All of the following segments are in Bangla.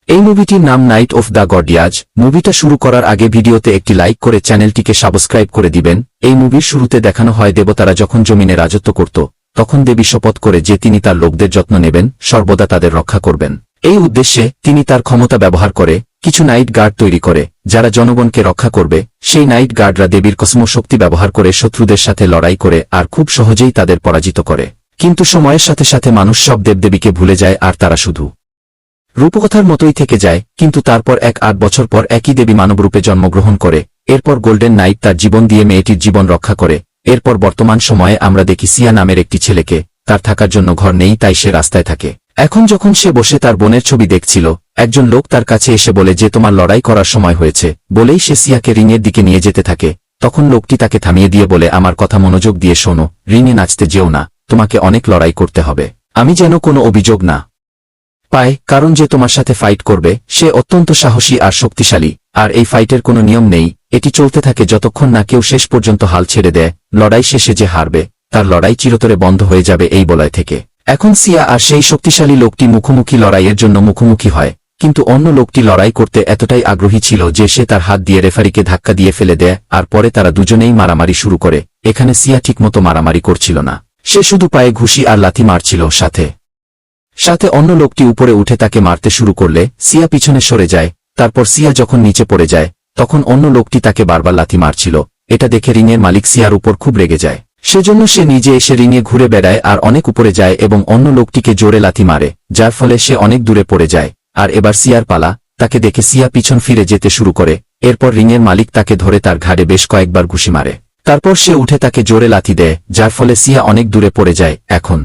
এই মুভিটির নাম নাইট অফ দ্য গর্ডিয়াজ। মুভিটা শুরু করার আগে ভিডিওতে একটি লাইক করে চ্যানেলটিকে সাবস্ক্রাইব করে দিবেন। এই মুভির শুরুতে দেখানো হয় দেবতারা যখন জমিনে রাজত্ব করত তখন দেবী শপথ করে যে তিনি তার লোকদের যত্ন নেবেন, সর্বদা তাদের রক্ষা করবেন। এই উদ্দেশ্যে তিনি তার ক্ষমতা ব্যবহার করে কিছু নাইট গার্ড তৈরি করে যারা জনগণকে রক্ষা করবে। সেই নাইট গার্ডরা দেবীর কসমশক্তি ব্যবহার করে শত্রুদের সাথে লড়াই করে আর খুব সহজেই তাদের পরাজিত করে। কিন্তু সময়ের সাথে সাথে মানুষ সব দেবদেবীকে ভুলে যায় আর তারা শুধু রূপকথার মতোই থেকে যায়। কিন্তু তারপর 8 বছর পর একই দেবী মানবরূপে জন্মগ্রহণ করে। এরপর গোল্ডেন নাইট তার জীবন দিয়ে মেয়েটির জীবন রক্ষা করে। এরপর বর্তমান সময়ে আমরা দেখি সিয়া নামের একটি ছেলেকে, তার থাকার জন্য ঘর নেই তাই সে রাস্তায় থাকে। এখন যখন সে বসে তার বোনের ছবি দেখছিল, একজন লোক তার কাছে এসে বলে যে তোমার লড়াই করার সময় হয়েছে। বলেই সে সিয়াকে রিংয়ের দিকে নিয়ে যেতে থাকে। তখন লোকটি তাকে থামিয়ে দিয়ে বলে আমার কথা মনোযোগ দিয়ে শোনো, রিংয়ে নাচতে যেও না, তোমাকে অনেক লড়াই করতে হবে। আমি যেন কোনো অভিযোগ না পায়, কারণ যে তোমার সাথে ফাইট করবে সে অত্যন্ত সাহসী আর শক্তিশালী। আর এই ফাইটের কোনো নিয়ম নেই, এটি চলতে থাকে যতক্ষণ না কেউ শেষ পর্যন্ত হাল ছেড়ে দেয়। লড়াই শেষে যে হারবে তার লড়াই চিরতরে বন্ধ হয়ে যাবে এই বলয় থেকে। এখন সিয়া আর সেই শক্তিশালী লোকটি মুখোমুখি লড়াইয়ের জন্য মুখোমুখি হয়। কিন্তু অন্য লোকটি লড়াই করতে এতটাই আগ্রহী ছিল যে সে তার হাত দিয়ে রেফারিকে ধাক্কা দিয়ে ফেলে দেয়। আর পরে তারা দুজনেই মারামারি শুরু করে। এখানে সিয়া ঠিকমতো মারামারি করছিল না, সে শুধু পায়ে ঘুষি আর লাথি মারছিল। সাথে সাথে অন্য লোকটি উপরে উঠে তাকে মারতে শুরু করলে সিয়া পিছনে সরে যায়। তারপর সিয়া যখন নিচে পড়ে যায় তখন অন্য লোকটি তাকে বারবার লাথি মারছিল। এটা দেখে রিংয়ের মালিক সিয়ার উপর খুব রেগে যায়। সেজন্য সে নিজে এসে রিংয়ে ঘুরে বেড়ায় আর অনেক উপরে যায় এবং অন্য লোকটিকে জোরে লাথি মারে, যার ফলে সে অনেক দূরে পড়ে যায়। আর এবার সিয়ার পালা। তাকে দেখে সিয়া পিছন ফিরে যেতে শুরু করে। এরপর রিংয়ের মালিক তাকে ধরে তার ঘাড়ে বেশ কয়েকবার ঘুষি মারে। তারপর সে উঠে তাকে জোরে লাথি দেয়, যার ফলে সিয়া অনেক দূরে পড়ে যায়। এখন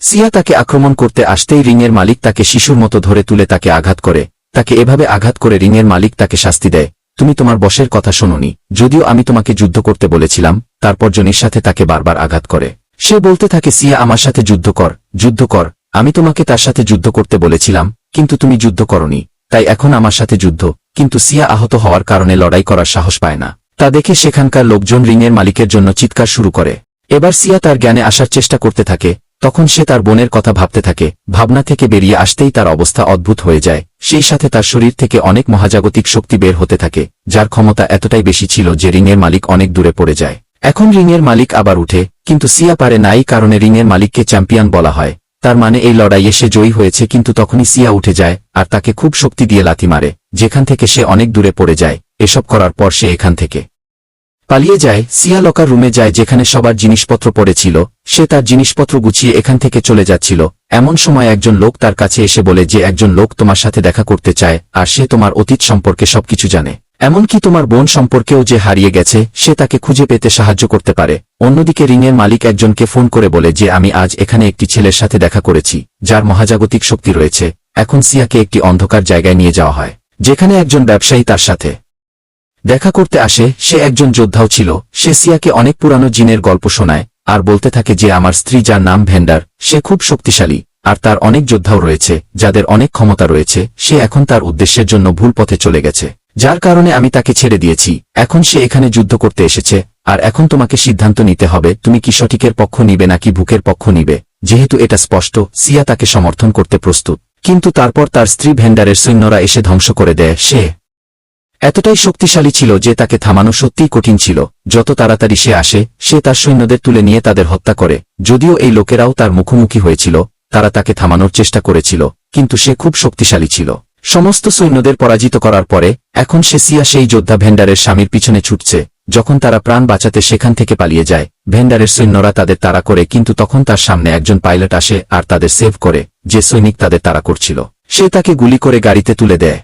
সিয়া তাকে আক্রমণ করতে আসতেই রিংয়ের মালিক তাকে শিশুর মতো ধরে তুলে তাকে আঘাত করে। তাকে এভাবে আঘাত করে রিংয়ের মালিক তাকে শাস্তি দেয়, তুমি তোমার বসের কথা শোনোনি, যদিও আমি তোমাকে যুদ্ধ করতে বলেছিলাম। তারপর জনির সাথে তাকে বারবার আঘাত করে। সে বলতে থাকে সিয়া আমার সাথে যুদ্ধ কর, যুদ্ধ কর, আমি তোমাকে তার সাথে যুদ্ধ করতে বলেছিলাম কিন্তু তুমি যুদ্ধ করনি, তাই এখন আমার সাথে যুদ্ধ। কিন্তু সিয়া আহত হওয়ার কারণে লড়াই করার সাহস পায় না। তা দেখে সেখানকার লোকজন রিংয়ের মালিকের জন্য চিৎকার শুরু করে। এবার সিয়া তার জ্ঞানে আসার চেষ্টা করতে থাকে। তখন সে তার বোনের কথা ভাবতে থাকে। ভাবনা থেকে বেরিয়ে আসতেই তার অবস্থা অদ্ভুত হয়ে যায়। সেই সাথে তার শরীর থেকে অনেক মহাজাগতিক শক্তি বের হতে থাকে, যার ক্ষমতা এতটাই বেশি ছিল যে রিংয়ের মালিক অনেক দূরে পড়ে যায়। এখন রিংয়ের মালিক আবার উঠে, কিন্তু সিয়া পারে না, এই কারণে রিংয়ের মালিককে চ্যাম্পিয়ন বলা হয়। তার মানে এই লড়াইয়ে সে জয়ী হয়েছে। কিন্তু তখনই সিয়া উঠে যায় আর তাকে খুব শক্তি দিয়ে লাথি মারে, যেখান থেকে সে অনেক দূরে পড়ে যায়। এসব করার পর সে এখান থেকে পালিয়ে যায়। সিয়া লকার রুমে যায় যেখানে সবার জিনিসপত্র পড়েছিল। সে তার জিনিসপত্র গুছিয়ে এখান থেকে চলে যাচ্ছিল। এমন সময় একজন লোক তার কাছে এসে বলে যে একজন লোক তোমার সাথে দেখা করতে চায় আর সে তোমার অতীত সম্পর্কে সবকিছু জানে, এমনকি তোমার বোন সম্পর্কেও যে হারিয়ে গেছে সে তাকে খুঁজে পেতে সাহায্য করতে পারে। অন্যদিকে রিংয়ের মালিক একজনকে ফোন করে বলে যে আমি আজ এখানে একটি ছেলের সাথে দেখা করেছি যার মহাজাগতিক শক্তি রয়েছে। এখন সিয়াকে একটি অন্ধকার জায়গায় নিয়ে যাওয়া হয় যেখানে একজন ব্যবসায়ী তার সাথে দেখা করতে আসে। সে একজন যোদ্ধাও ছিল। সে সিয়াকে অনেক পুরানো জিনের গল্প শোনায় আর বলতে থাকে যে আমার স্ত্রী যার নাম ভেন্ডার, সে খুব শক্তিশালী আর তার অনেক যোদ্ধাও রয়েছে যাদের অনেক ক্ষমতা রয়েছে। সে এখন তার উদ্দেশ্যের জন্য ভুল পথে চলে গেছে, যার কারণে আমি তাকে ছেড়ে দিয়েছি। এখন সে এখানে যুদ্ধ করতে এসেছে আর এখন তোমাকে সিদ্ধান্ত নিতে হবে তুমি কি সঠিকের পক্ষ নিবে নাকি ভুকের পক্ষ নিবে। যেহেতু এটা স্পষ্ট, সিয়া তাকে সমর্থন করতে প্রস্তুত। কিন্তু তারপর তার স্ত্রী ভেন্ডারের সৈন্যরা এসে ধ্বংস করে দেয়। সে এতটাই শক্তিশালী ছিল যে তাকে থামানো সত্যিই কঠিন ছিল। যত তাড়াতাড়ি সে আসে সে তার সৈন্যদের তুলে নিয়ে তাদের হত্যা করে। যদিও এই লোকেরাও তার মুখোমুখি হয়েছিল, তারা তাকে থামানোর চেষ্টা করেছিল, কিন্তু সে খুব শক্তিশালী ছিল। সমস্ত সৈন্যদের পরাজিত করার পরে এখন সে সিয়া সেই যোদ্ধা ভেন্ডারের স্বামীর পিছনে ছুটছে। যখন তারা প্রাণ বাঁচাতে সেখান থেকে পালিয়ে যায়, ভেন্ডারের সৈন্যরা তাদের তাড়া করে। কিন্তু তখন তার সামনে একজন পাইলট আসে আর তাদের সেভ করে। যে সৈনিক তাদের তাড়া করছিল সে তাকে গুলি করে গাড়িতে তুলে দেয়।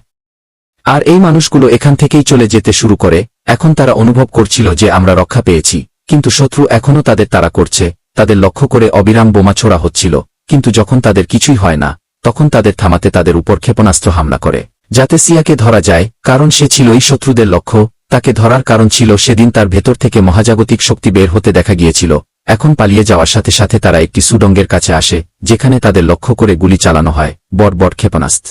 আর এই মানুষগুলো এখান থেকেই চলে যেতে শুরু করে। এখন তারা অনুভব করছিল যে আমরা রক্ষা পেয়েছি, কিন্তু শত্রু এখনও তাদের তাড়া করছে। তাদের লক্ষ্য করে অবিরাম বোমা ছোড়া হচ্ছিল, কিন্তু যখন তাদের কিছুই হয় না তখন তাদের থামাতে তাদের উপর ক্ষেপণাস্ত্র হামলা করে যাতে সিয়াকে ধরা যায়, কারণ সে ছিলই শত্রুদের লক্ষ্য। তাকে ধরার কারণ ছিল সেদিন তার ভেতর থেকে মহাজাগতিক শক্তি বের হতে দেখা গিয়েছিল। এখন পালিয়ে যাওয়ার সাথে সাথে তারা একটি সুড়ঙ্গের কাছে আসে যেখানে তাদের লক্ষ্য করে গুলি চালানো হয়, বড় ক্ষেপণাস্ত্র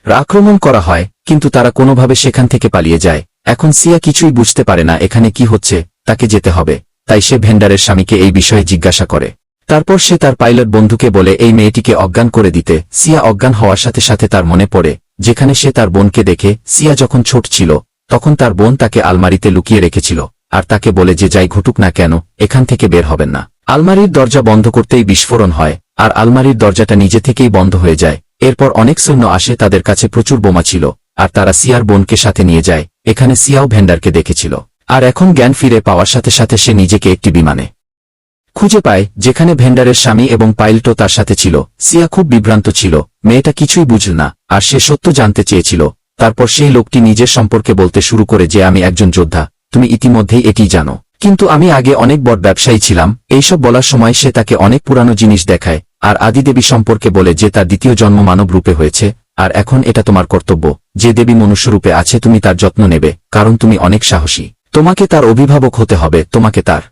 আক্রমণ করা হয়, কিন্তু তারা কোনোভাবে সেখান থেকে পালিয়ে যায়। এখন সিয়া কিছুই বুঝতে পারে না এখানে কি হচ্ছে, তাকে যেতে হবে। তাই সে ভেন্ডারের স্বামীকে এই বিষয়ে জিজ্ঞাসা করে। তারপর সে তার পাইলট বন্ধুকে বলে এই মেয়েটিকে অজ্ঞান করে দিতে। সিয়া অজ্ঞান হওয়ার সাথে সাথে তার মনে পড়ে যেখানে সে তার বোনকে দেখে। সিয়া যখন ছোট ছিল তখন তার বোন তাকে আলমারিতে লুকিয়ে রেখেছিল আর তাকে বলে যে যাই ঘটুক না কেন এখান থেকে বের হবেন না। আলমারির দরজা বন্ধ করতেই বিস্ফোরণ হয় আর আলমারির দরজাটা নিজে থেকেই বন্ধ হয়ে যায়। এরপর অনেক সৈন্য আসে, তাদের কাছে প্রচুর বোমা ছিল আর তারা সিয়ার বোনকে সাথে নিয়ে যায়। এখানে সিয়াও ভেন্ডারকে দেখেছিল আর এখন জ্ঞান ফিরে পাওয়ার সাথে সাথে সে নিজেকে একটি বিমানে খুঁজে পায় যেখানে ভেন্ডারের স্বামী এবং পাইলটও তার সাথে ছিল। সিয়া খুব বিভ্রান্ত ছিল, মেয়েটা কিছুই বুঝল না আর সে সত্য জানতে চেয়েছিল। তারপর সেই লোকটি নিজের সম্পর্কে বলতে শুরু করে যে আমি একজন যোদ্ধা, তুমি ইতিমধ্যেই এটি জানো, কিন্তু আমি আগে অনেক বড় ব্যবসায়ী ছিলাম। এইসব বলার সময় সে তাকে অনেক পুরানো জিনিস দেখায় আর আদিদেবী সম্পর্কে বলে যে তার দ্বিতীয় জন্ম মানব রূপে হয়েছে আর এখন এটা তোমার কর্তব্য। যে দেবী মনুষ্যরূপে আছে তুমি তার যত্ন নেবে, কারণ তুমি অনেক সাহসী, তোমাকে তার অভিভাবক হতে হবে, তোমাকে তার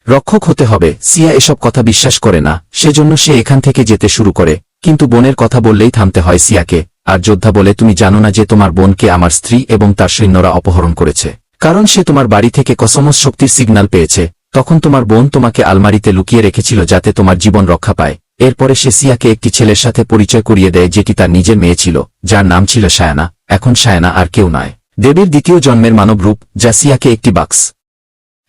রক্ষক হতে হবে। সিয়া এসব কথা বিশ্বাস করে না, সেজন্য সে এখান থেকে যেতে শুরু করে, কিন্তু বোনের কথা বললেই থামতে হয় সিয়াকে। আর যোদ্ধা বলে তুমি জানো না যে তোমার বোনকে আমার স্ত্রী এবং তার সৈন্যরা অপহরণ করেছে, কারণ সে তোমার বাড়ি থেকে কসমস শক্তির সিগন্যাল পেয়েছে। তখন তোমার বোন তোমাকে আলমারিতে লুকিয়ে রেখেছিল যাতে তোমার জীবন রক্ষা পায়। এরপরে সে সিয়াকে একটি ছেলের সাথে পরিচয় করিয়ে দেয় যেটি তার নিজের মেয়ে ছিল, যার নাম ছিল সায়ানা। এখন সায়ানা আর কেউ নয়, দেবীর দ্বিতীয় জন্মের মানব রূপ, যা সিয়াকে একটি বাক্স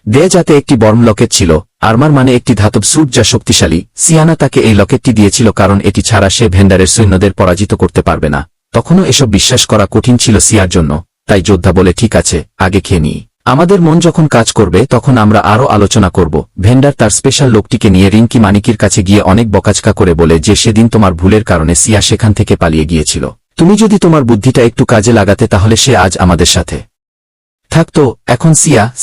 দেয় যাতে একটি বর্ম লকেট ছিল। আর্মার মানে একটি ধাতব স্যুট যা শক্তিশালী। সিয়ানা তাকে এই লকেটটি দিয়েছিল কারণ এটি ছাড়া সে ভেন্ডারের সৈন্যদের পরাজিত করতে পারবে না। তখনও এসব বিশ্বাস করা কঠিন ছিল সিয়ার জন্য, তাই যোদ্ধা বলে ঠিক আছে, আগে খেয়ে নিই, আমাদের মন যখন কাজ করবে তখন আমরা আরও আলোচনা করব। ভেন্ডার তার স্পেশাল লোকটিকে নিয়ে রিঙ্কি মানিকির কাছে গিয়ে অনেক বকাচকা করে বলে যে সেদিন তোমার ভুলের কারণে সিয়া সেখান থেকে পালিয়ে গিয়েছিল, তুমি যদি তোমার বুদ্ধিটা একটু কাজে লাগাতে তাহলে সে আজ আমাদের সাথে থাকতো। এখন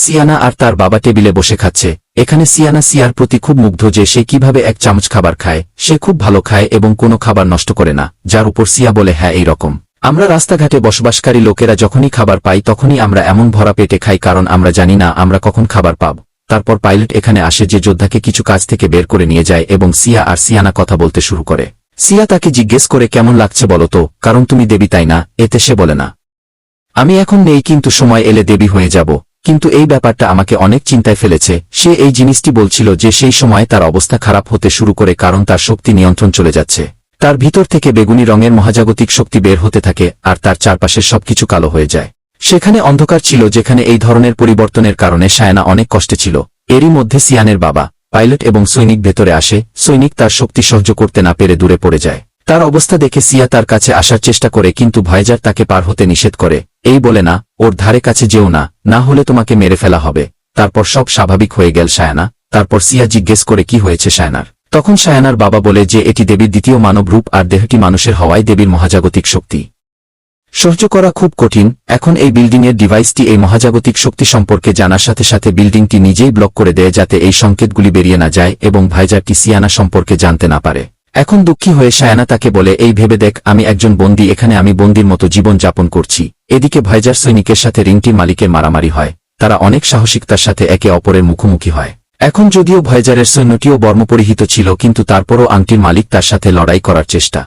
সিয়ানা আর তার বাবা টেবিলে বসে খাচ্ছে। এখানে সিয়ানা সিয়ার প্রতি খুব মুগ্ধ যে সে কিভাবে এক চামচ খাবার খায়, সে খুব ভালো খায় এবং কোনো খাবার নষ্ট করে না। যার উপর সিয়া বলে হ্যাঁ এই রকম আমরা রাস্তাঘাটে বসবাসকারী লোকেরা যখনই খাবার পাই তখনই আমরা এমন ভরা পেটে খাই, কারণ আমরা জানি না আমরা কখন খাবার পাব। তারপর পাইলট এখানে আসে যে যোদ্ধাকে কিছু কাজ থেকে বের করে নিয়ে যায় এবং সিয়া আর সিয়ানা কথা বলতে শুরু করে। সিয়া তাকে জিজ্ঞেস করে কেমন লাগছে বলো তো, কারণ তুমি দেবী তাই না? এতে সে বলে না, আমি এখন নেই কিন্তু সময় এলে দেবী হয়ে যাব, কিন্তু এই ব্যাপারটা আমাকে অনেক চিন্তায় ফেলেছে। সে এই জিনিসটি বলছিল যে সেই সময় তার অবস্থা খারাপ হতে শুরু করে কারণ তার শক্তি নিয়ন্ত্রণ চলে যাচ্ছে। তার ভিতর থেকে বেগুনি রঙের মহাজাগতিক শক্তি বের হতে থাকে আর তার চারপাশের সবকিছু কালো হয়ে যায়। সেখানে অন্ধকার ছিল যেখানে এই ধরনের পরিবর্তনের কারণে সায়ানা অনেক কষ্টে ছিল। এরই মধ্যে সিয়ানের বাবা, পাইলট এবং সৈনিক ভেতরে আসে। সৈনিক তার শক্তি সহ্য করতে না পেরে দূরে পড়ে যায়। তার অবস্থা দেখে সিয়া তার কাছে আসার চেষ্টা করে কিন্তু ভয়েজার তাকে পার হতে নিষেধ করে, এই বলে না ওর ধারে কাছে যেও না, না হলে তোমাকে মেরে ফেলা হবে। তারপর সব স্বাভাবিক হয়ে গেল সায়ানা। তারপর সিয়া জিজ্ঞেস করে কি হয়েছে সায়ানার। তখন সায়ানার বাবা বলে যে এটি দেবীর দ্বিতীয় মানব রূপ আর দেহটি মানুষের হওয়ায় দেবীর মহাজাগতিক শক্তি সহ্য করা খুব কঠিন। এখন এই বিল্ডিংয়ের ডিভাইসটি এই মহাজাগতিক শক্তি সম্পর্কে জানার সাথে সাথে বিল্ডিংটি নিজেই ব্লক করে দেয় যাতে এই সংকেতগুলি বেরিয়ে না যায় এবং ভাইজারটি সিয়ানা সম্পর্কে জানতে না পারে। এখন দুঃখী হয়ে সায়ানা তাকে বলে এই ভেবে দেখ আমি একজন বন্দী, এখানে আমি বন্দির মতো জীবন যাপন করছি। এদিকে ভাইজার সৈনিকের সাথে রিংটির মালিকের মারামারি হয়। তারা অনেক সাহসিকতার সাথে একে অপরের মুখোমুখি হয়। এখন যদিও ভয়েজারের সৈন্যটিও বর্মপরিহিত ছিল কিন্তু তারপরও আংটির মালিক তার সাথে লড়াই করার চেষ্টা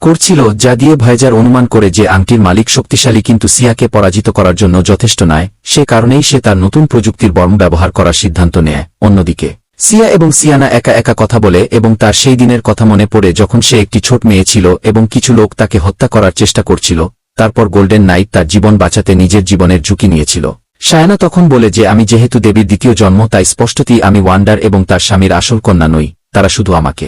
করছিল, যা দিয়ে ভয়েজার অনুমান করে যে আংটির মালিক শক্তিশালী কিন্তু সিয়াকে পরাজিত করার জন্য যথেষ্ট নয়। সে কারণেই সে তার নতুন প্রযুক্তির বর্ম ব্যবহার করার সিদ্ধান্ত নেয়। অন্যদিকে সিয়া এবং সিয়ানা একা একা কথা বলে এবং তার সেই দিনের কথা মনে পড়ে যখন সে একটি ছোট মেয়ে ছিল এবং কিছু লোক তাকে হত্যা করার চেষ্টা করছিল। তারপর গোল্ডেন নাইট তার জীবন বাঁচাতে নিজের জীবনের ঝুঁকি নিয়েছিল। সায়ানা তখন বলে যে আমি যেহেতু দেবীর দ্বিতীয় জন্ম তাই স্পষ্টতই আমি ওয়ান্ডার এবং তার স্বামীর আসল কন্যা নই, তারা শুধু আমাকে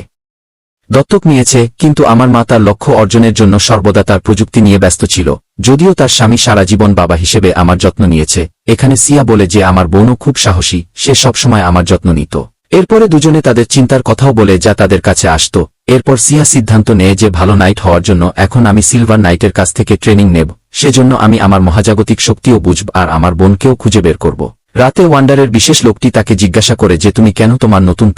দত্তক নিয়েছে। কিন্তু আমার মা তার লক্ষ্য অর্জনের জন্য সর্বদা তার প্রযুক্তি নিয়ে ব্যস্ত ছিল, যদিও তার স্বামী সারা জীবন বাবা হিসেবে আমার যত্ন নিয়েছে। এখানে সিয়া বলে যে আমার বোনও খুব সাহসী, সে সবসময় আমার যত্ন নিত। এরপরে দুজনে তাদের চিন্তার কথাও বলে যা তাদের কাছে আসত। এরপর সিয়া সিদ্ধান্ত নেয় যে ভালো নাইট হওয়ার জন্য এখন আমি সিলভার নাইটের কাছ থেকে ট্রেনিং নেব, সেজন্য আমি আমার মহাজাগতিক শক্তিও বুঝব আর আমার বোনকেও খুঁজে বের করব। রাতে ওয়ান্ডারের বিশেষ লোকটি তাকে জিজ্ঞাসা করে যে তুমি কেন তোমার নতুন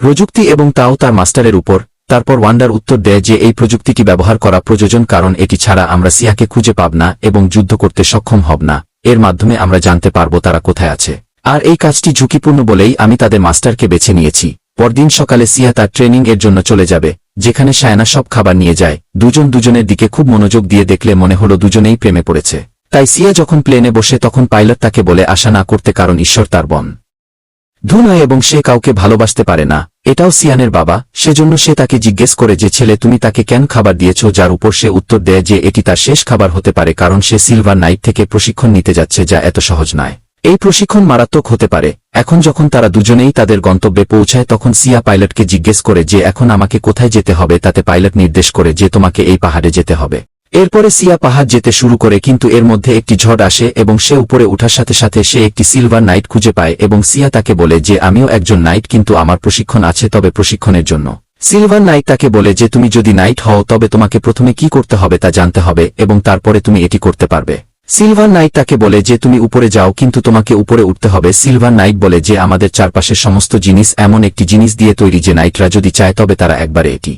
প্রযুক্তি এবং তাও তার মাস্টারের উপর। তারপর ওয়ান্ডার উত্তর দেয় যে এই প্রযুক্তিটি ব্যবহার করা প্রয়োজন কারণ এটি ছাড়া আমরা সিয়াকে খুঁজে পাব না এবং যুদ্ধ করতে সক্ষম হব না। এর মাধ্যমে আমরা জানতে পারব তারা কোথায় আছে, আর এই কাজটি ঝুঁকিপূর্ণ বলেই আমি তাদের মাস্টারকে বেছে নিয়েছি। পরদিন সকালে সিয়া তার ট্রেনিং এর জন্য চলে যাবে, যেখানে সায়ানা সব খাবার নিয়ে যায়। দুজন দুজনের দিকে খুব মনোযোগ দিয়ে দেখলে মনে হলো দুজনেই প্রেমে পড়েছে। তাই সিয়া যখন প্লেনে বসে তখন পাইলট তাকে বলে আশা না করতে কারণ ঈশ্বর তার বন ধু নয় এবং সে কাউকে ভালোবাসতে পারে না। এটাও সিয়ানের বাবা, সেজন্য সে তাকে জিজ্ঞেস করে যে ছেলে তুমি তাকে কেন খাবার দিয়েছ, যার উপর সে উত্তর দেয় যে এটি তার শেষ খাবার হতে পারে কারণ সে সিলভার নাইট থেকে প্রশিক্ষণ নিতে যাচ্ছে, যা এত সহজ নয়। এই প্রশিক্ষণ মারাত্মক হতে পারে। এখন যখন তারা দুজনেই তাদের গন্তব্যে পৌঁছায় তখন সিয়া পাইলটকে জিজ্ঞেস করে যে এখন আমাকে কোথায় যেতে হবে, তাতে পাইলট নির্দেশ করে যে তোমাকে এই পাহাড়ে যেতে হবে। এরপরে সিয়া পাহাড় যেতে শুরু করে, কিন্তু এর মধ্যে একটি ঝড় আসে এবং সে উপরে ওঠার সাথে সাথে সে একটি সিলভার নাইট খুঁজে পায় এবং সিয়া তাকে বলে যে আমিও একজন নাইট, কিন্তু আমার প্রশিক্ষণ আছে, তবে প্রশিক্ষণের জন্য। সিলভার নাইট তাকে বলে যে তুমি যদি নাইট হও তবে তোমাকে প্রথমে কি করতে হবে তা জানতে হবে এবং তারপরে তুমি এটি করতে পারবে। সিলভার নাইট তাকে বলে যে তুমি উপরে যাও, কিন্তু তোমাকে উপরে উঠতে হবে। সিলভার নাইট বলে যে আমাদের চারপাশের সমস্ত জিনিস এমন একটি জিনিস দিয়ে তৈরি যে নাইটরা যদি চায় তবে তারা একবারে এটি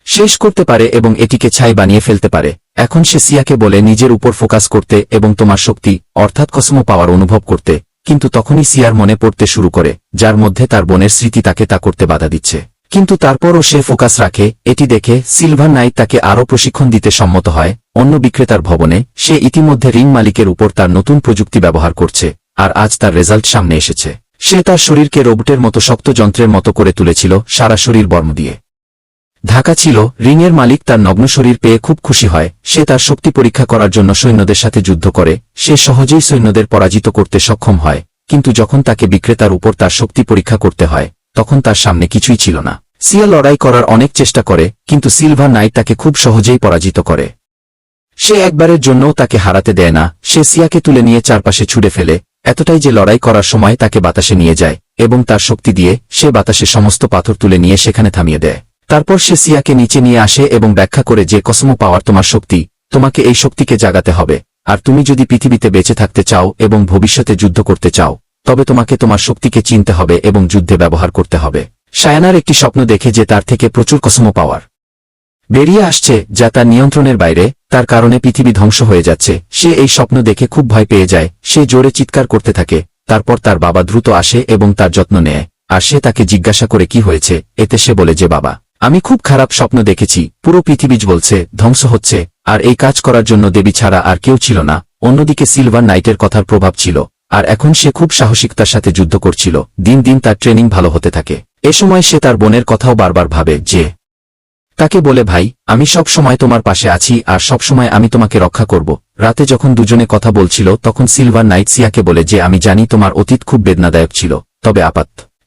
শেষ করতে পারে এবং এটিকে ছাই বানিয়ে ফেলতে পারে। এখন সে সিয়াকে বলে নিজের উপর ফোকাস করতে এবং তোমার শক্তি অর্থাৎ কসমো পাওয়ার অনুভব করতে, কিন্তু তখনই সিয়ার মনে পড়তে শুরু করে যার মধ্যে তার বোনের স্মৃতি তাকে তা করতে বাধা দিচ্ছে, কিন্তু তারপরও সে ফোকাস রাখে। এটি দেখে সিলভার নাইট তাকে আরও প্রশিক্ষণ দিতে সম্মত হয়। অন্য বিক্রেতার ভবনে সে ইতিমধ্যে রিং মালিকের উপর তার নতুন প্রযুক্তি ব্যবহার করছে, আর আজ তার রেজাল্ট সামনে এসেছে। সে তার শরীরকে রোবটের মতো শক্ত যন্ত্রের মতো করে তুলেছিল, সারা শরীর বর্ম দিয়ে ঢাকা ছিল। রিংয়ের মালিক তার নগ্ন শরীর পেয়ে খুব খুশি হয়। সে তার শক্তি পরীক্ষা করার জন্য সৈন্যদের সাথে যুদ্ধ করে। সে সহজেই সৈন্যদের পরাজিত করতে সক্ষম হয়, কিন্তু যখন তাকে বিক্রেতার উপর তার শক্তি পরীক্ষা করতে হয় তখন তার সামনে কিছুই ছিল না। সিয়া লড়াই করার অনেক চেষ্টা করে, কিন্তু সিলভার নাইট তাকে খুব সহজেই পরাজিত করে। সে একবারের জন্যও তাকে হারাতে দেয় না। সে সিয়াকে তুলে নিয়ে চারপাশে ছুড়ে ফেলে, এতটাই যে লড়াই করার সময় তাকে বাতাসে নিয়ে যায় এবং তার শক্তি দিয়ে সে বাতাসে সমস্ত পাথর তুলে নিয়ে সেখানে থামিয়ে দেয়। তারপর সে সিয়াকে নিচে নিয়ে আসে এবং ব্যাখ্যা করে যে কসমো পাওয়ার তোমার শক্তি, তোমাকে এই শক্তিকে জাগাতে হবে, আর তুমি যদি পৃথিবীতে বেঁচে থাকতে চাও এবং ভবিষ্যতে যুদ্ধ করতে চাও তবে তোমাকে তোমার শক্তিকে চিনতে হবে এবং যুদ্ধে ব্যবহার করতে হবে। শায়ানার একটি স্বপ্ন দেখে যে তার থেকে প্রচুর কসমো পাওয়ার বেরিয়ে আসছে যা তার নিয়ন্ত্রণের বাইরে, তার কারণে পৃথিবী ধ্বংস হয়ে যাচ্ছে। সে এই স্বপ্ন দেখে খুব ভয় পেয়ে যায়। সে জোরে চিৎকার করতে থাকে। তারপর তার বাবা দ্রুত আসে এবং তার যত্ন নেয়, আর সে তাকে জিজ্ঞাসা করে কি হয়েছে। এতে সে বলে যে বাবা, আমি খুব খারাপ স্বপ্ন দেখেছি, পুরো পৃথিবী জ্বলছে, ধ্বংস হচ্ছে, আর এই কাজ করার জন্য দেবী ছাড়া আর কেউ ছিল না। অন্যদিকে সিলভার নাইটের কথার প্রভাব ছিল, আর এখন সে খুব সাহসিকতার সাথে যুদ্ধ করছিল। দিন দিন তার ট্রেনিং ভালো হতে থাকে। এ সময় সে তার বোনের কথাও বারবার ভাবে, যে তাকে বলে ভাই, আমি সব সময় তোমার পাশে আছি আর সব সময় আমি তোমাকে রক্ষা করব। রাতে যখন দুজনে কথা বলছিল তখন সিলভার নাইট সিয়াকে বলে যে আমি জানি তোমার অতীত খুব বেদনাদায়ক ছিল, তবে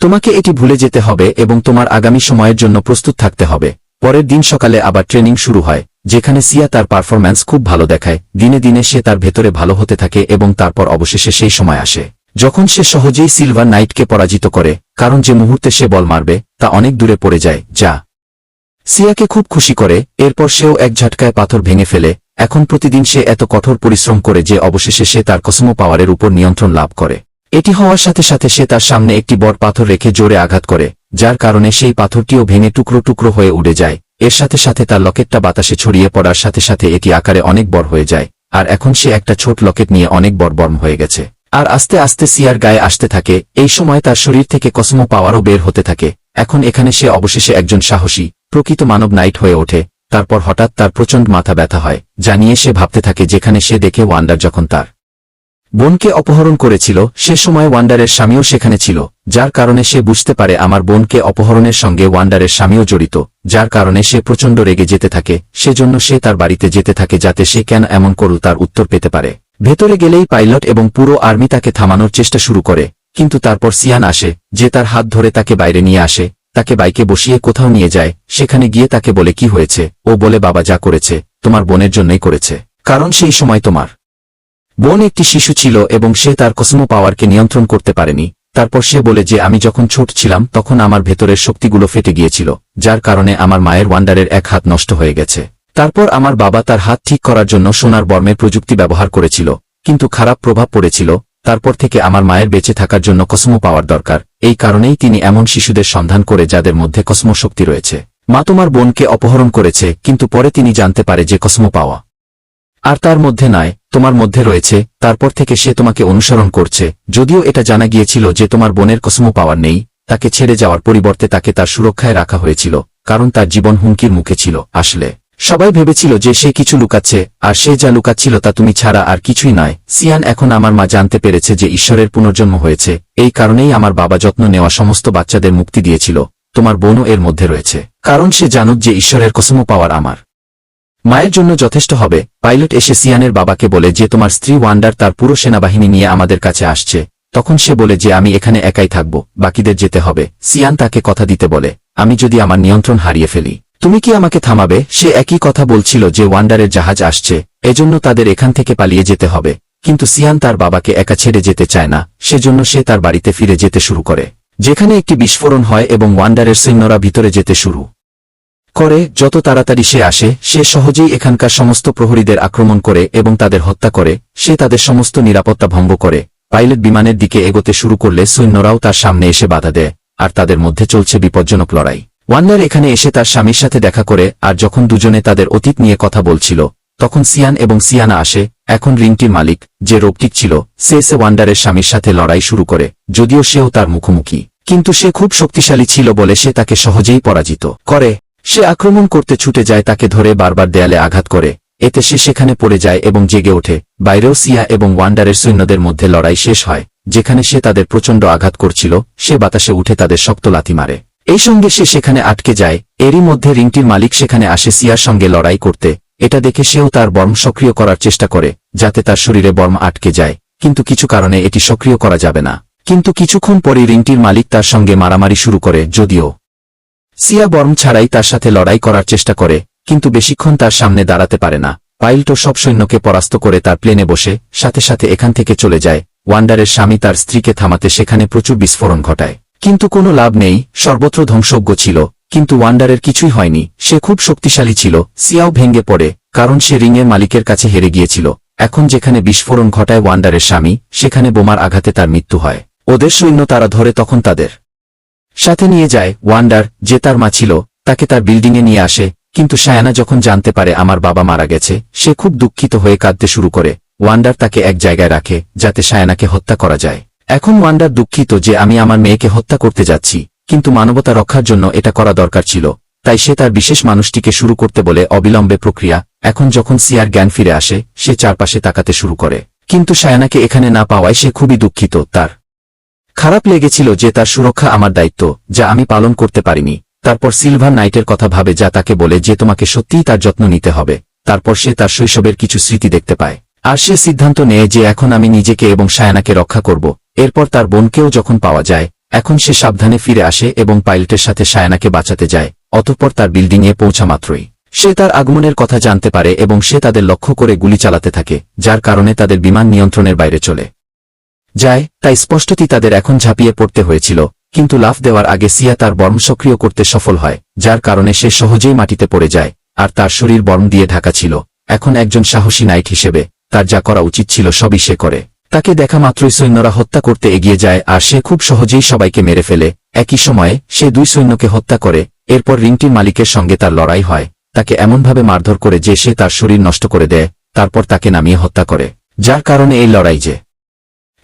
তোমাকে এটি ভুলে যেতে হবে এবং তোমার আগামী সময়ের জন্য প্রস্তুত থাকতে হবে। পরের দিন সকালে আবার ট্রেনিং শুরু হয়, যেখানে সিয়া তার পারফরম্যান্স খুব ভালো দেখায়। দিনে দিনে সে তার ভেতরে ভালো হতে থাকে এবং তারপর অবশেষে সেই সময় আসে যখন সে সহজেই সিলভার নাইটকে পরাজিত করে, কারণ যে মুহূর্তে সে বল মারবে তা অনেক দূরে পড়ে যায়, যা সিয়াকে খুব খুশি করে। এরপর সেও এক ঝটকায় পাথর ভেঙে ফেলে। এখন প্রতিদিন সে এত কঠোর পরিশ্রম করে যে অবশেষে সে তার কসমো পাওয়ারের উপর নিয়ন্ত্রণ লাভ করে। এটি হওয়ার সাথে সাথে সে তার সামনে একটি বড় পাথর রেখে জোরে আঘাত করে, যার কারণে সেই পাথরটিও ভেঙে টুকরো টুকরো হয়ে উড়ে যায়। এর সাথে সাথে তার লকেটটা বাতাসে ছড়িয়ে পড়ার সাথে সাথে এটি আকারে অনেক বড় হয়ে যায়, আর এখন সে একটা ছোট লকেট নিয়ে অনেক বড় হয়ে গেছে। আর আস্তে আস্তে সিয়ার গায়ে আসতে থাকে। এই সময় তার শরীর থেকে কসমো পাওয়ারও বের হতে থাকে। এখন এখানে সে অবশেষে একজন সাহসী প্রকৃত মানব নাইট হয়ে ওঠে। তারপর হঠাৎ তার প্রচণ্ড মাথা ব্যথা হয়, যা নিয়ে সে ভাবতে থাকে, যেখানে সে দেখে ওয়ান্ডার যখন তার বোনকে অপহরণ করেছিল সে সময় ওয়ান্ডারের স্বামীও সেখানে ছিল, যার কারণে সে বুঝতে পারে আমার বোনকে অপহরণের সঙ্গে ওয়ান্ডারের স্বামীও জড়িত, যার কারণে সে প্রচণ্ড রেগে যেতে থাকে। সেজন্য সে তার বাড়িতে যেতে থাকে যাতে সে কেন এমন করল তার উত্তর পেতে পারে। ভেতরে গেলেই পাইলট এবং পুরো আর্মি তাকে থামানোর চেষ্টা শুরু করে, কিন্তু তারপর সিয়ান আসে, যে তার হাত ধরে তাকে বাইরে নিয়ে আসে, তাকে বাইকে বসিয়ে কোথাও নিয়ে যায়। সেখানে গিয়ে তাকে বলে কি হয়েছে। ও বলে বাবা যা করেছে তোমার বোনের জন্যই করেছে, কারণ সেই সময় তোমার বোন একটি শিশু ছিল এবং সে তার কসমো পাওয়ারকে নিয়ন্ত্রণ করতে পারেনি। তারপর সে বলে যে আমি যখন ছোট ছিলাম তখন আমার ভেতরের শক্তিগুলো ফেটে গিয়েছিল, যার কারণে আমার মায়ের ওয়ান্ডারের এক হাত নষ্ট হয়ে গেছে। তারপর আমার বাবা তার হাত ঠিক করার জন্য সোনার বর্মের প্রযুক্তি ব্যবহার করেছিল, কিন্তু খারাপ প্রভাব পড়েছিল। তারপর থেকে আমার মায়ের বেঁচে থাকার জন্য কসমো পাওয়ার দরকার। এই কারণেই তিনি এমন শিশুদের সন্ধান করে যাদের মধ্যে কসমো শক্তি রয়েছে। মা তোমার বোনকে অপহরণ করেছে, কিন্তু পরে তিনি জানতে পারে যে কসমো পাওয়া আর তার মধ্যে নয়, তোমার মধ্যে রয়েছে। তারপর থেকে সে তোমাকে অনুসরণ করছে। যদিও এটা জানা গিয়েছিল যে তোমার বোনের কসমো পাওয়ার নেই, তাকে ছেড়ে যাওয়ার পরিবর্তে তাকে তার সুরক্ষায় রাখা হয়েছিল, কারণ তার জীবন হুমকির মুখে ছিল। আসলে সবাই ভেবেছিল যে সে কিছু লুকাচ্ছে, আর সে যা লুকাচ্ছিল তা তুমি ছাড়া আর কিছুই নয়। সিয়ান, এখন আমার মা জানতে পেরেছে যে ঈশ্বরের পুনর্জন্ম হয়েছে। এই কারণেই আমার বাবা যত্ন নেওয়া সমস্ত বাচ্চাদের মুক্তি দিয়েছিল, তোমার বোনও এর মধ্যে রয়েছে, কারণ সে জানুক যে ঈশ্বরের কসম পাওয়ার আমার মায়ের জন্য যথেষ্ট হবে। পাইলট এসে সিয়ানের বাবাকে বলে যে তোমার স্ত্রী ওয়ান্ডার তার পুরো সেনাবাহিনী নিয়ে আমাদের কাছে আসছে। তখন সে বলে যে আমি এখানে একাই থাকব, বাকিদের যেতে হবে। সিয়ান তাকে কথা দিতে বলে, আমি যদি আমার নিয়ন্ত্রণ হারিয়ে ফেলি তুমি কি আমাকে থামাবে? সে একই কথা বলছিল যে ওয়ান্ডারের জাহাজ আসছে, এজন্য তাদের এখান থেকে পালিয়ে যেতে হবে। কিন্তু সিয়ান তার বাবাকে একা ছেড়ে যেতে চায় না, সেজন্য সে তার বাড়িতে ফিরে যেতে শুরু করে, যেখানে একটি বিস্ফোরণ হয় এবং ওয়ান্ডারের সৈন্যরা ভিতরে যেতে শুরু করে। যত তাড়াতাড়ি সে আসে, সে সহজেই এখানকার সমস্ত প্রহরীদের আক্রমণ করে এবং তাদের হত্যা করে। সে তাদের সমস্ত নিরাপত্তা ভঙ্গ করে। পাইলট বিমানের দিকে এগোতে শুরু করলে সৈন্যরাও তার সামনে এসে বাধা দেয়, আর তাদের মধ্যে চলছে বিপজ্জনক লড়াই। ওয়ান্ডার এখানে এসে তার স্বামীর সাথে দেখা করে, আর যখন দুজনে তাদের অতীত নিয়ে কথা বলছিল, তখন সিয়ান এবং সিয়ানা আসে। এখন রিংটির মালিক, যে রোবটিক ছিল, সে এসে ওয়ান্ডারের স্বামীর সাথে লড়াই শুরু করে। যদিও সেও তার মুখোমুখি, কিন্তু সে খুব শক্তিশালী ছিল বলে সে তাকে সহজেই পরাজিত করে। সে আক্রমণ করতে ছুটে যায়, তাকে ধরে বারবার দেয়ালে আঘাত করে। এতে সে সেখানে পড়ে যায় এবং জেগে ওঠে। বাইরেও সিয়া এবং ওয়ান্ডারের সৈন্যদের মধ্যে লড়াই শেষ হয়, যেখানে সে তাদের প্রচণ্ড আঘাত করছিল। সে বাতাসে উঠে তাদের শক্ত লাথি মারে, এই সঙ্গে সে সেখানে আটকে যায়। এরই মধ্যে রিংটির মালিক সেখানে আসে সিয়ার সঙ্গে লড়াই করতে। এটা দেখে সেও তার বর্ম সক্রিয় করার চেষ্টা করে, যাতে তার শরীরে বর্ম আটকে যায়, কিন্তু কিছু কারণে এটি সক্রিয় করা যাবে না। কিন্তু কিছুক্ষণ পরেই রিংটির মালিক তার সঙ্গে মারামারি শুরু করে। যদিও সিয়া বর্ম ছাড়াই তার সাথে লড়াই করার চেষ্টা করে, কিন্তু বেশিক্ষণ তার সামনে দাঁড়াতে পারে না। পাইলটও সব সৈন্যকে পরাস্ত করে তার প্লেনে বসে সাথে সাথে এখান থেকে চলে যায়। ওয়ান্ডারের স্বামী তার স্ত্রীকে থামাতে সেখানে প্রচুর বিস্ফোরণ ঘটায়, কিন্তু কোনো লাভ নেই, সর্বত্র ধ্বংসজ্ঞ ছিল। কিন্তু ওয়ান্ডারের কিছুই হয়নি, সে খুব শক্তিশালী ছিল। সিয়াও ভেঙে পড়ে, কারণ সে রিংয়ের মালিকের কাছে হেরে গিয়েছিল। এখন যেখানে বিস্ফোরণ ঘটায় ওয়ান্ডারের স্বামী, সেখানে বোমার আঘাতে তার মৃত্যু হয়। ওদের সৈন্য তারা ধরে তখন তাদের সাথে নিয়ে যায়। ওয়ান্ডার, যে তার মা ছিল, তাকে তার বিল্ডিংয়ে নিয়ে আসে। কিন্তু সায়ানা যখন জানতে পারে আমার বাবা মারা গেছে, সে খুব দুঃখিত হয়ে কাঁদতে শুরু করে। ওয়ান্ডার তাকে এক জায়গায় রাখে, যাতে সায়ানাকে হত্যা করা যায়। এখন ওয়ান্ডার দুঃখিত যে আমি আমার মেয়েকে হত্যা করতে যাচ্ছি, কিন্তু মানবতা রক্ষার জন্য এটা করা দরকার ছিল। তাই সে তার বিশেষ মানুষটিকে শুরু করতে বলে অবিলম্বে প্রক্রিয়া। এখন যখন সিয়ার জ্ঞান ফিরে আসে, সে চারপাশে তাকাতে শুরু করে, কিন্তু সায়ানাকে এখানে না পাওয়ায় সে খুবই দুঃখিত। তার খারাপ লেগেছিল যে তার সুরক্ষা আমার দায়িত্ব, যা আমি পালন করতে পারিনি। তারপর সিলভার নাইটের কথা ভাবে, যা তাকে বলে যে তোমাকে সত্যিই তার যত্ন নিতে হবে। তারপর সে তার শৈশবের কিছু স্মৃতি দেখতে পায়, আর সে সিদ্ধান্ত নেয় যে এখন আমি নিজেকে এবং সায়ানাকে রক্ষা করব। এরপর তার বোনকেও যখন পাওয়া যায়, এখন সে সাবধানে ফিরে আসে এবং পাইলটের সাথে সায়ানাকে বাঁচাতে যায়। অতঃপর তার বিল্ডিংয়ে পৌঁছা মাত্রই সে তার আগমনের কথা জানতে পারে এবং সে তাদের লক্ষ্য করে গুলি চালাতে থাকে, যার কারণে তাদের বিমান নিয়ন্ত্রণের বাইরে চলে যায়। তাই স্পষ্টতই তাদের এখন ঝাঁপিয়ে পড়তে হয়েছিল, কিন্তু লাফ দেওয়ার আগে সিয়া তার বর্ম সক্রিয় করতে সফল হয়, যার কারণে সে সহজেই মাটিতে পড়ে যায়, আর তার শরীর বর্ম দিয়ে ঢাকা ছিল। এখন একজন সাহসী নাইট হিসেবে তার যা করা উচিত ছিল সবই সে করে। তাকে দেখা মাত্রই সৈন্যরা হত্যা করতে এগিয়ে যায়, আর সে খুব সহজেই সবাইকে মেরে ফেলে। একই সময়ে সে 2 সৈন্যকে হত্যা করে। এরপর রিংটির মালিকের সঙ্গে তার লড়াই হয়, তাকে এমনভাবে মারধর করে যে সে তার শরীর নষ্ট করে দেয়। তারপর তাকে নামিয়ে হত্যা করে, যার কারণে এই লড়াই যে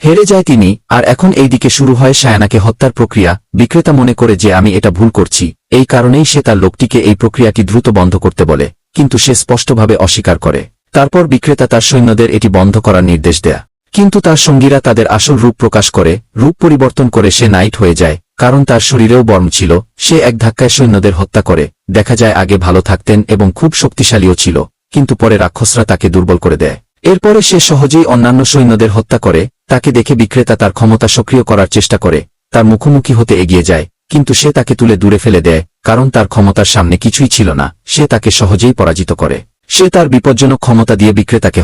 হেরে যায় তিনি। আর এখন এই দিকে শুরু হয় সায়ানাকে হত্যার প্রক্রিয়া। বিক্রেতা মনে করে যে আমি এটা ভুল করছি, এই কারণেই সে তার লোকটিকে এই প্রক্রিয়াটি দ্রুত বন্ধ করতে বলে, কিন্তু সে স্পষ্টভাবে অস্বীকার করে। তারপর বিক্রেতা তার সৈন্যদের এটি বন্ধ করার নির্দেশ দেয়, কিন্তু তার সঙ্গীরা তাদের আসল রূপ প্রকাশ করে। রূপ পরিবর্তন করে সে নাইট হয়ে যায়, কারণ তার শরীরেও বর্ম ছিল। সে এক ধাক্কায় সৈন্যদের হত্যা করে। দেখা যায় আগে ভালো থাকতেন এবং খুব শক্তিশালীও ছিল, কিন্তু পরে রাক্ষসরা তাকে দুর্বল করে দেয়। এরপরে সে সহজেই অন্যান্য সৈন্যদের হত্যা করে। তাকে দেখে বিক্রেতা তার ক্ষমতা সক্রিয় করার চেষ্টা করে, তার মুখোমুখি হতে এগিয়ে যায়, কিন্তু সে তাকে তুলে দূরে ফেলে দেয়, কারণ তার ক্ষমতার সামনে কিছুই ছিল না। সে তাকে সহজেই পরাজিত করে। সে তার বিপজ্জনক ক্ষমতা দিয়ে বিক্রেতাকে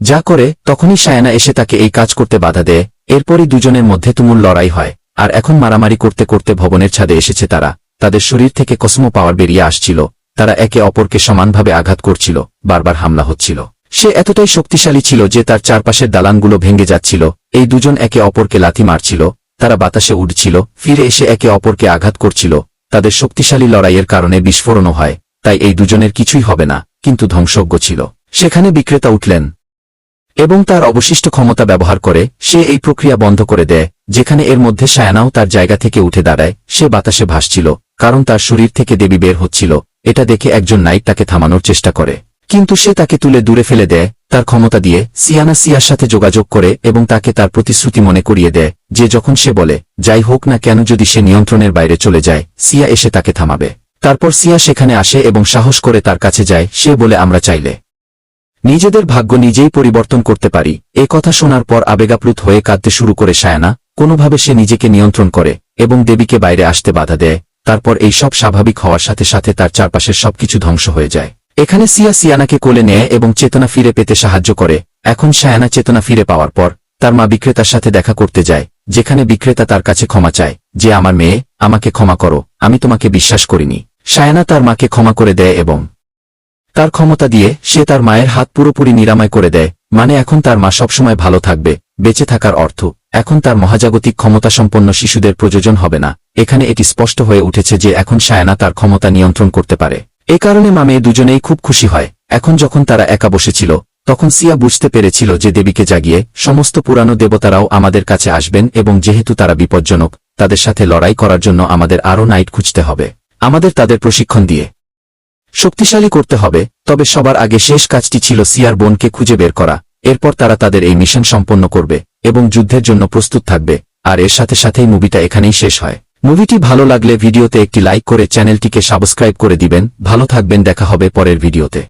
যা করে, তখনই সায়ানা এসে তাকে এই কাজ করতে বাধা দেয়। এরপরই দুজনের মধ্যে তুমুল লড়াই হয়, আর এখন মারামারি করতে করতে ভবনের ছাদে এসেছে তারা। তাদের শরীর থেকে কসমো পাওয়ার বেরিয়ে আসছিল। তারা একে অপরকে সমানভাবে আঘাত করছিল, বারবার হামলা হচ্ছিল। সে এতটাই শক্তিশালী ছিল যে তার চারপাশের দালানগুলো ভেঙে যাচ্ছিল। এই দুজন একে অপরকে লাথি মারছিল, তারা বাতাসে উড়ছিল, ফিরে এসে একে অপরকে আঘাত করছিল। তাদের শক্তিশালী লড়াইয়ের কারণে বিস্ফোরণও হয়, তাই এই দুজনের কিছুই হবে না, কিন্তু ধ্বংসজ্ঞ ছিল। সেখানে বিক্রেতা উঠলেন এবং তার অবশিষ্ট ক্ষমতা ব্যবহার করে সে এই প্রক্রিয়া বন্ধ করে দেয়, যেখানে এর মধ্যে সায়ানাও তার জায়গা থেকে উঠে দাঁড়ায়। সে বাতাসে ভাসছিল, কারণ তার শরীর থেকে দেবী বের হচ্ছিল। এটা দেখে একজন নাইট তাকে থামানোর চেষ্টা করে, কিন্তু সে তাকে তুলে দূরে ফেলে দেয় তার ক্ষমতা দিয়ে। সিয়ার সাথে যোগাযোগ করে এবং তাকে তার প্রতিশ্রুতি মনে করিয়ে দেয় যে যখন সে বলে যাই হোক না কেন যদি সে নিয়ন্ত্রণের বাইরে চলে যায় সিয়া এসে তাকে থামাবে। তারপর সিয়া সেখানে আসে এবং সাহস করে তার কাছে যায়। সে বলে আমরা চাইলে নিজেদের ভাগ্য নিজেই পরিবর্তন করতে পারি। এ কথা শোনার পর আবেগাপ্লুত হয়ে কাঁদতে শুরু করে সায়ানা। কোনোভাবে সে নিজেকে নিয়ন্ত্রণ করে এবং দেবীকে বাইরে আসতে বাধা দেয়। তারপর এই সব স্বাভাবিক হওয়ার সাথে সাথে তার চারপাশের সবকিছু ধ্বংস হয়ে যায়। এখানে সিয়ানাকে কোলে নেয় এবং চেতনা ফিরে পেতে সাহায্য করে। এখন সায়ানা চেতনা ফিরে পাওয়ার পর তার মা বিক্রেতার সাথে দেখা করতে যায়, যেখানে বিক্রেতা তার কাছে ক্ষমা চায় যে আমার মেয়ে, আমাকে ক্ষমা করো, আমি তোমাকে বিশ্বাস করিনি। সায়ানা তার মাকে ক্ষমা করে দেয় এবং তার ক্ষমতা দিয়ে সে তার মায়ের হাত পুরোপুরি নিরাময় করে দেয়। মানে এখন তার মা সবসময় ভালো থাকবে। বেঁচে থাকার অর্থ এখন তার মহাজাগতিক ক্ষমতাসম্পন্ন শিশুদের প্রয়োজন হবে না। এখানে এটি স্পষ্ট হয়ে উঠেছে যে এখন সায়ানা তার ক্ষমতা নিয়ন্ত্রণ করতে পারে। এ কারণে মা মেয়ে দুজনেই খুব খুশি হয়। এখন যখন তারা একা বসেছিল তখন সিয়া বুঝতে পেরেছিল যে দেবীকে জাগিয়ে সমস্ত পুরানো দেবতারাও আমাদের কাছে আসবেন এবং যেহেতু তারা বিপজ্জনক তাদের সাথে লড়াই করার জন্য আমাদের আরও নাইট খুঁজতে হবে। আমাদের তাদের প্রশিক্ষণ দিয়ে শক্তিশালী করতে হবে। তবে সবার আগে শেষ কাজটি ছিল সিয়ার বোনকে খুঁজে বের করা। এরপর তারা তাদের এই মিশন সম্পন্ন করবে এবং যুদ্ধের জন্য প্রস্তুত থাকবে। আর এর সাথে সাথেই মুভিটা এখানেই শেষ হয়। মুভিটি ভালো লাগলে ভিডিওতে একটি লাইক করে চ্যানেলটিকে সাবস্ক্রাইব করে দিবেন। ভালো থাকবেন, দেখা হবে পরের ভিডিওতে।